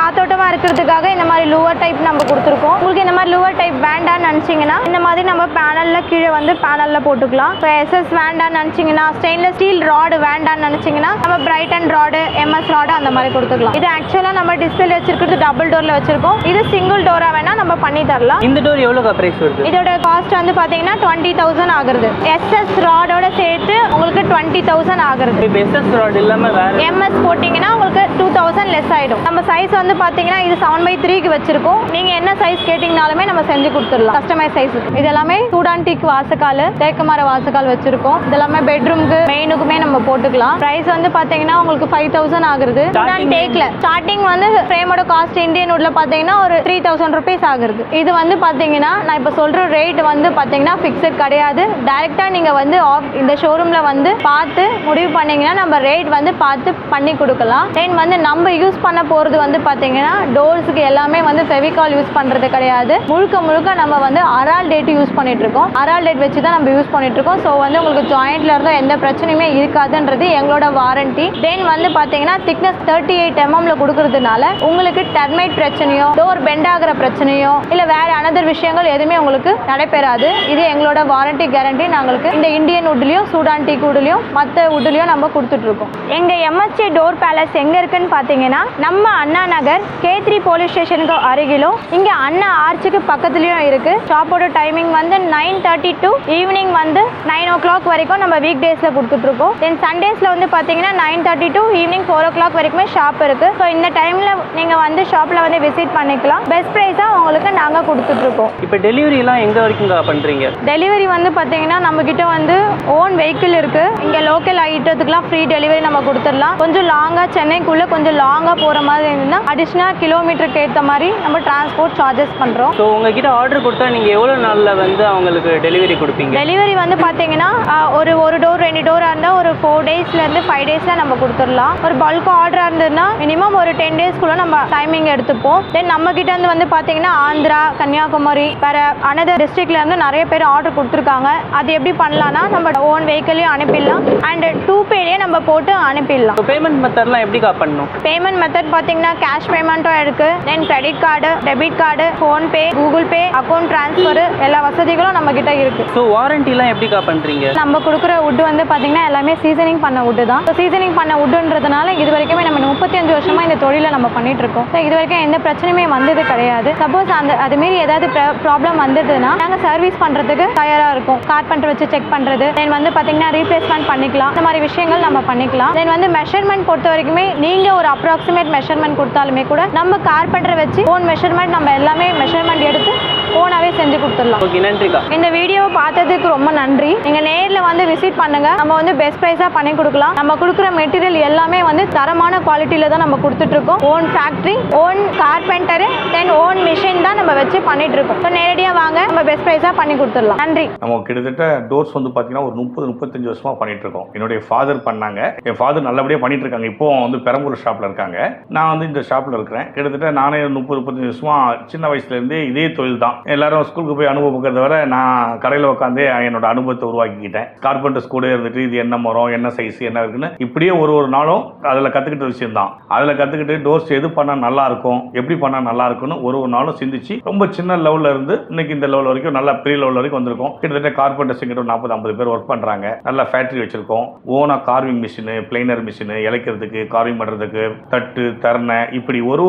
காத்தோட்டமாக இருக்கிறதுக்காக இந்த மாதிரி லூவர் டைப் நம்ம கொடுத்துருக்கோம். உங்களுக்கு இந்த மாதிரி லூவர் டைப் வேண்டான்னு நினச்சிங்கன்னா இந்த மாதிரி நம்ம பேனலில் கீழே வந்து பேனலில் போட்டுக்கலாம். இப்போ SS வேண்டான்னு நினச்சிங்கன்னா, ஸ்டெயின்லெஸ் ஸ்டீல் ராடு வேண்டான்னு நினச்சிங்கன்னா நம்ம பிரைட்டன் ராடு, MS ராடு அந்த மாதிரி கொடுத்துக்கலாம். இது ஆக்சுவலாக நம்ம டிஸ்பிளே வச்சிருக்கிறது டபுள் டோரில் வச்சிருக்கோம். இது சிங்கிள் டோராக வேணால் நம்ம பண்ணி தரலாம். இந்த டோர் எவ்வளோ பிரைஸ் வருது? இதோட காஸ்ட் வந்து பார்த்தீங்கன்னா 20,000 ஆகுது. SS ராடோட சேர்த்து உங்களுக்கு 20,000 ஆகுது. இப்போ SS ராட் இல்லாமல் வேற MS போட்டிங்கன்னா உங்களுக்கு 2000 லெஸ் ஆகிடும். நம்ம சைஸ் வந்து பார்த்தீங்கன்னா இது 7/3க்கு வச்சிருக்கோம். நீங்கள் என்ன சைஸ் கேட்டிங்கனாலுமே நம்ம செஞ்சு கொடுத்துடலாம், கஸ்டமைஸ் சைஸ். இது எல்லாமே சூடான் டீக் வாசக்கால், தேக்கமர வாசக்கால் வச்சிருக்கோம். இதெல்லாமே பெட்ரூமுக்கு மெயினுக்குமே நம்ம போட்டுக்கலாம். பிரைஸ் வந்து பார்த்தீங்கன்னா உங்களுக்கு 5,000 ஆகுது. சூடான் டேக்ல ஸ்டார்டிங் வந்து ஃப்ரேமோட காஸ்ட் இந்தியன் வுட்ல பார்த்தீங்கன்னா ஒரு 3,000 rupees ஆகுது. இது வந்து பார்த்தீங்கன்னா நான் இப்போ சொல்ற ரேட் வந்து பார்த்தீங்கன்னா ஃபிக்ஸட் கிடையாது. டைரக்டா நீங்க வந்து இந்த ஷோரூம்ல வந்து பார்த்து முடிவு பண்ணீங்கன்னா நம்ம ரேட் வந்து பார்த்து பண்ணி கொடுக்கலாம். தென் வந்து நம்ம யூஸ் பண்ண போறது வந்து பார்த்தீங்கன்னா டோர்ஸுக்கு எல்லாமே வந்து ஃபெவிகால் யூஸ் பண்றது கிடையாது. முழுக்க முழுக்க நம்ம வந்து அரால் டேட் யூஸ் பண்ணிட்டு இருக்கோம். அரால் டேட் வச்சு தான் நம்ம யூஸ் பண்ணிட்டு இருக்கோம். ஸோ வந்து உங்களுக்கு ஜாயிண்ட்ல இருந்தோ எந்த பிரச்சனையுமே இருக்காதுன்றது எங்களோட வாரண்டி. தென் வந்து பார்த்தீங்கன்னா திக்னஸ் 38 mmல கொடுக்கறதுனால உங்களுக்கு டெர்மைட் பிரச்சனையோ, டோர் பெண்ட் ஆகிற பிரச்சனையோ, இல்லை வேற அனதர் விஷயங்கள் எதுவுமே உங்களுக்கு நடைபெறாது. இது எங்களோட வாரண்டி கேரண்டி. நாங்களுக்கு இந்த இந்தியன் வுட்லையும் சூடான் டீக் வுட்லையும் மற்ற வுட்லையும் நம்ம கொடுத்துட்ருக்கோம். எங்கள் MSJ டோர் பேலஸ் எங்கே இருக்குன்னு பார்த்தீங்கன்னா நம்ம அண்ணா நகர் K3 போலீஸ் ஸ்டேஷனுக்கு அருகிலும் இங்கே அண்ணா ஆர்ச்சுக்கு பக்கத்துலேயும் இருக்குது. ஷாப்போட டைமிங் வந்து 9:30 to ஈவினிங் வந்து 9 o'clock வரைக்கும் நம்ம வீக் டேஸில் கொடுத்துட்ருக்கோம். தென் சண்டேஸில் வந்து பார்த்தீங்கன்னா 9:30 to ஈவினிங் 4 o'clock வரைக்குமே ஷாப் இருக்குது. ஸோ இந்த டைமில் நீங்கள் வந்து ஷாப்பில் வந்து விசிட் பண்ணிக்கலாம். பெஸ்ட் ப்ரைஸாக உங்களுக்கு நாங்கள் கொடுத்துட்ருக்கோம். இப்போ டெலிவரிலாம் எங்கே வரைக்கும் பண்ணுறீங்க? டெலிவரி வந்து பார்த்தீங்கன்னா நம்மக்கிட்ட வந்து ஓன் வெஹிக்கிள் இருக்குது. இங்கே லோக்கல் ஐட்டத்துக்குலாம் ஃப்ரீ டெலிவரி நம்ம கொடுத்துடலாம். கொஞ்சம் லாங்காக சென்னைக்குள்ளே கொஞ்சம் லாங்காக போகிற மாதிரி இருந்தால் அடிஷ்னல் கிலோமீட்டருக்கு ஏற்ற மாதிரி நம்ம டிரான்ஸ்போர்ட் சார்ஜஸ் பண்ணுறோம். ஸோ உங்ககிட்ட ஆர்டர் கொடுத்தா நீங்கள் எவ்வளோ நாளில் வந்து அவங்களுக்கு டெலிவரி கொடுப்பீங்க? டெலிவரி வந்து பார்த்தீங்கன்னா ஒரு டோர் 2 டோராக இருந்தால் ஒரு 4 daysலேருந்து 5 daysல நம்ம கொடுத்துடலாம். ஒரு பல்க் ஆர்டராக இருந்ததுன்னா மினிமம் ஒரு 10 daysக்குள்ளே நம்ம டைமிங் எடுத்துப்போம். தென் நம்மக்கிட்ட வந்து பார்த்தீங்கன்னா ஆந்திரா, கன்னியாகுமரி, வேற அனதர் டிஸ்ட்ரிக்ட்ல இருந்து நிறைய பேர் ஆர்டர் கொடுத்துருக்காங்க. அது எப்படி பண்ணலாம்னா நம்ம ஓன் வெஹிக்கிளையும் அனுப்பிடலாம் அண்ட் 2Payலேயே நம்ம போட்டு அனுப்பிடலாம். பேமெண்ட் மெத்தட்லாம் எப்படி பண்ணணும்? பேமெண்ட் மெத்தட் பார்த்தீங்கன்னா கேஷ் பேமெண்ட்டும் இருக்கு. Then credit card, debit card, PhonePe, Google Pay, account transfer எல்லா வசதிகளும் நம்ம கிட்ட இருக்கு. ஸோ வாரண்டிலாம் எப்படி பண்றீங்க? நம்ம கொடுக்குற வுட் வந்து பார்த்தீங்கன்னா எல்லாமே சீசனிங் பண்ண வுட்டு தான். சீசனிங் பண்ண வுட்டுன்றதுனால இது வரைக்குமே நம்ம 35 வருஷமா இந்த தொழிலை நம்ம பண்ணிட்டு இருக்கோம். ஸோ இது வரைக்கும் எந்த பிரச்சனையுமே வந்தது கிடையாது. சப்போஸ் அது மாரி ஏதாவது ப்ராப்ளம் வந்ததுன்னா நாங்கள் சர்வீஸ் பண்ணுறதுக்கு தயாராக இருக்கும். கார்பெண்டர் வச்சு செக் பண்ணுறது, தென் வந்து பார்த்தீங்கன்னா ரீப்ளேஸ்மெண்ட் பண்ணிக்கலாம். இந்த மாதிரி விஷயங்கள் நம்ம பண்ணிக்கலாம். தென் வந்து மெஷர்மெண்ட் பொறுத்த வரைக்குமே நீங்கள் ஒரு அப்ராக்சிமேட் மெஷர்மெண்ட் கொடுத்தாலுமே கூட நம்ம கார்பெண்டரை வச்சு ஓன் மெஷர்மெண்ட் நம்ம எல்லாமே மெஷர்மெண்ட் எடுத்து ஓனாவே செஞ்சு கொடுத்துடலாம். ஓகே, நன்றிக்கா. இந்த வீடியோவை பார்த்ததுக்கு ரொம்ப நன்றி. நீங்கள் நேரில் வந்து விசிட் பண்ணுங்க. நம்ம வந்து பெஸ்ட் ப்ரைஸாக பண்ணி கொடுக்கலாம். நம்ம கொடுக்குற மெட்டீரியல் எல்லாமே வந்து தரமான குவாலிட்டியில் தான் நம்ம கொடுத்துட்டு இருக்கோம். ஓன் ஃபேக்ட்ரி, ஓன் கார்பெண்டரு, தென் ஓன் மிஷின் தான் நம்ம வச்சு பண்ணிட்டு இருக்கோம். ஸோ நேரடியாக வாங்க, நம்ம பெஸ்ட் ப்ரைஸாக பண்ணி கொடுத்துடலாம். நன்றி. நம்ம கிட்டத்தட்ட டோர்ஸ் வந்து பார்த்தீங்கன்னா ஒரு 30-35 வருஷமா பண்ணிட்டு இருக்கோம். என்னுடைய ஃபாதர் பண்ணாங்க. என் ஃபாதர் நல்லபடியாக பண்ணிட்டு இருக்காங்க. இப்போ வந்து பெரம்பூர் ஷாப்ல இருக்காங்க. நான் வந்து இந்த ஷாப்ல இருக்கிறேன். கிட்டத்தட்ட நானே 30-35 வருஷமா சின்ன வயசுல இருந்தே இதே தொழில் தான். எல்லாரும் ஸ்கூலுக்கு போய் அனுபவப்படுறத விட நான் கடையில் உட்காந்து என்னோட அனுபவத்தை உருவாக்கிக்கிட்டேன். கார்பெண்டர்ஸ் கூட இருந்துட்டு இது என்ன மரம், என்ன சைஸ், என்ன இருக்குன்னு இப்படியே ஒரு நாளும் அதில் கற்றுக்கிட்ட விஷயம் தான். அதில் கற்றுக்கிட்டு டோர்ஸ் எது பண்ணால் நல்லா இருக்கும், எப்படி பண்ணால் நல்லா இருக்கும்னு ஒரு நாளும் சிந்திச்சு ரொம்ப சின்ன லெவலில் இருந்து இன்னைக்கு இந்த லெவல் வரைக்கும் நல்லா பெரிய லெவல் வரைக்கும் வந்திருக்கோம். கிட்டத்தட்ட கார்பெண்டர்ஸ் கிட்ட 40-50 பேர் ஒர்க் பண்ணுறாங்க. நல்லா ஃபேக்ட்ரி வச்சிருக்கோம். ஓனா carving machine, planar machine, இலைக்கிறதுக்கு, carving பண்ணுறதுக்கு, தட்டு, தரணை, இப்படி ஒரு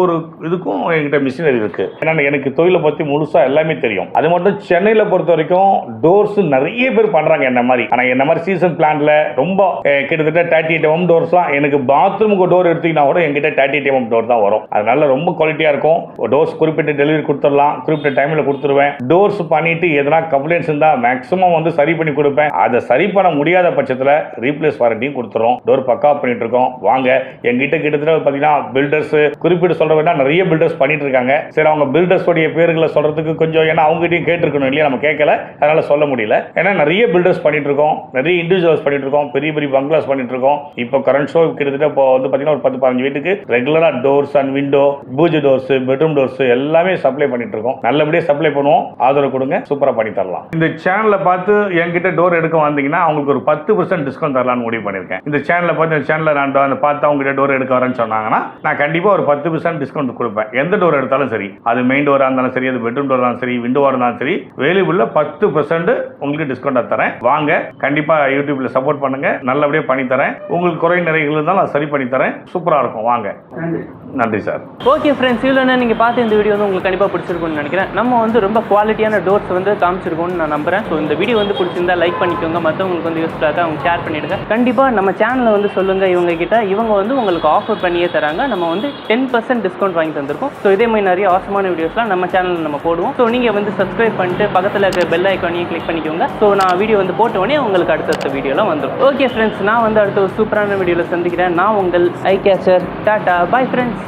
இதுக்கும் என்கிட்ட மிஷினரி இருக்கு. ஏன்னா எனக்கு தொழிலை பற்றி முழுசாக எல்லாமே தெரியும். அது மட்டும் சென்னையில் பொறுத்த வரைக்கும் டோர்ஸ் நிறைய பேர் பண்றாங்க என்ன மாதிரி. ஆனால் என்ன மாதிரி சீசன் பிளான்ல ரொம்ப கிட்டத்தட்ட 38 mm டோர்ஸ்லாம் எனக்கு பாத்ரூமுக்கு டோர் எடுத்தீங்கன்னா கூட என்கிட்ட 38 mm டோர் தான் வரும். அதனால ரொம்ப குவாலிட்டியா இருக்கும். டோர்ஸ் குறிப்பிட்ட டெலிவரி கொடுத்துடலாம். கேட்கலாம், குறிப்பிட்ட டைமில் கொடுத்துருவேன். டோர்ஸ் பண்ணிட்டு எதனா கம்ப்ளைண்ட்ஸ் இருந்தால் மேக்ஸிமம் வந்து சரி பண்ணி கொடுப்பேன். அதை சரி பண்ண முடியாத பட்சத்தில் ரீப்ளேஸ் வாரண்டியும் கொடுத்துறோம். டோர் பக்கா பண்ணிட்டு இருக்கோம். வாங்க எங்கிட்ட கிட்டத்தட்ட பார்த்தீங்கன்னா பில்டர்ஸ் குறிப்பிட்டு சொல்ற வேண்டாம், நிறைய பில்டர்ஸ் பண்ணிட்டு இருக்காங்க. சரி, அவங்க பில்டர்ஸ் உடைய பேர்களை சொல்றதுக்கு கொஞ்சம் ஏன்னா அவங்ககிட்டயும் கேட்டிருக்கணும் இல்லையா, நம்ம கேட்கல, அதனால சொல்ல முடியல. ஏன்னா நிறைய பில்டர்ஸ் பண்ணிட்டு இருக்கோம், நிறைய இண்டிவிஜுவல்ஸ் பண்ணிட்டு இருக்கோம், பெரிய பெரிய பங்களாஸ் பண்ணிட்டு இருக்கோம். இப்போ கரண்ட் ஷோ கிட்டத்தட்ட இப்போ வந்து பார்த்தீங்கன்னா ஒரு 10-15 வீட்டுக்கு ரெகுலரா டோர்ஸ் அண்ட் விண்டோ, பூஜை டோர்ஸ், பெட்ரூம் டோர்ஸ் எல்லாமே சப்ளை பண்ணிட்டு இருக்கோம். நல்லபடியாக சப்ளை பண்ணுவோம். ஆதரவு கொடுங்க, சூப்பரா பண்ணி தரலாம். இந்த சேனலை பார்த்து என்கிட்ட டோர் எடுக்க வந்தீங்கன்னா அவங்களுக்கு ஒரு 10% டிஸ்கவுண்ட் தரலாம்னு முடிவு பண்ணிருக்கேன். இந்த சேனலை பார்த்து இந்த சேனலை நான் பார்த்து அவங்ககிட்ட டோர் எடுக்க வரேன்னு சொன்னாங்கன்னா நான் கண்டிப்பா ஒரு 10% டிஸ்கவுண்ட் கொடுப்பேன். எந்த டோர் எடுத்தாலும் சரி, அது மெயின் டோரா இருந்தாலும் சரி, அது பெட்ரூம் டோரா இருந்தாலும் சரி, விண்டோவா இருந்தாலும் சரி, வேல்யூபிள்ல 10% உங்களுக்கு டிஸ்கவுண்ட் தரேன். வாங்க, கண்டிப்பா யூடியூப்ல சப்போர்ட் பண்ணுங்க, நல்லபடியா பண்ணி தரேன். உங்களுக்கு குறை நிறைகள் இருந்தாலும் நான் சரி பண்ணி தரேன். சூப்பரா இருக்கும். வாங்க. நன்றி சார். ஓகே ஃப்ரெண்ட்ஸ், இவ்வளோ நீங்கள் பார்த்து இந்த வீடியோ வந்து உங்களுக்கு கண்டிப்பாக பிடிச்சிருக்கும்னு நினைக்கிறேன். நம்ம வந்து ரொம்ப குவாலிட்டியான டோர்ஸ் வந்து காமிச்சிருக்கோம்னு நான் நம்புறேன். ஸோ இந்த வீடியோ வந்து பிடிச்சிருந்தா லைக் பண்ணிக்கோங்க, மற்றவங்களுக்கு வந்து யூஸ்ஃபுல்லாக அவங்க ஷேர் பண்ணிவிடுங்க. கண்டிப்பாக நம்ம சேனலில் வந்து சொல்லுங்கள் இவங்க கிட்ட, இவங்க வந்து உங்களுக்கு ஆஃபர் பண்ணியே தராங்க. நம்ம வந்து 10% டிஸ்கவுண்ட் வாங்கி தந்திருக்கோம். ஸோ இதே மாதிரி நிறைய அவசரமான வீடியோஸ்லாம் நம்ம சேனலில் நம்ம போடுவோம். ஸோ நீங்கள் வந்து சப்ஸ்கிரைப் பண்ணிட்டு பக்கத்தில் இருக்க பெல் ஐக்கானையும் கிளிக் பண்ணிக்கோங்க. ஸோ நான் வீடியோ வந்து போட்டோடனே உங்களுக்கு அடுத்தடுத்த வீடியோலாம் வந்துடும். ஓகே ஃப்ரெண்ட்ஸ், நான் வந்து அடுத்த ஒரு சூப்பரான வீடியோவில் சந்திக்கிறேன். நான் உங்கள் ஐ கேச்சர். Tata, bye friends.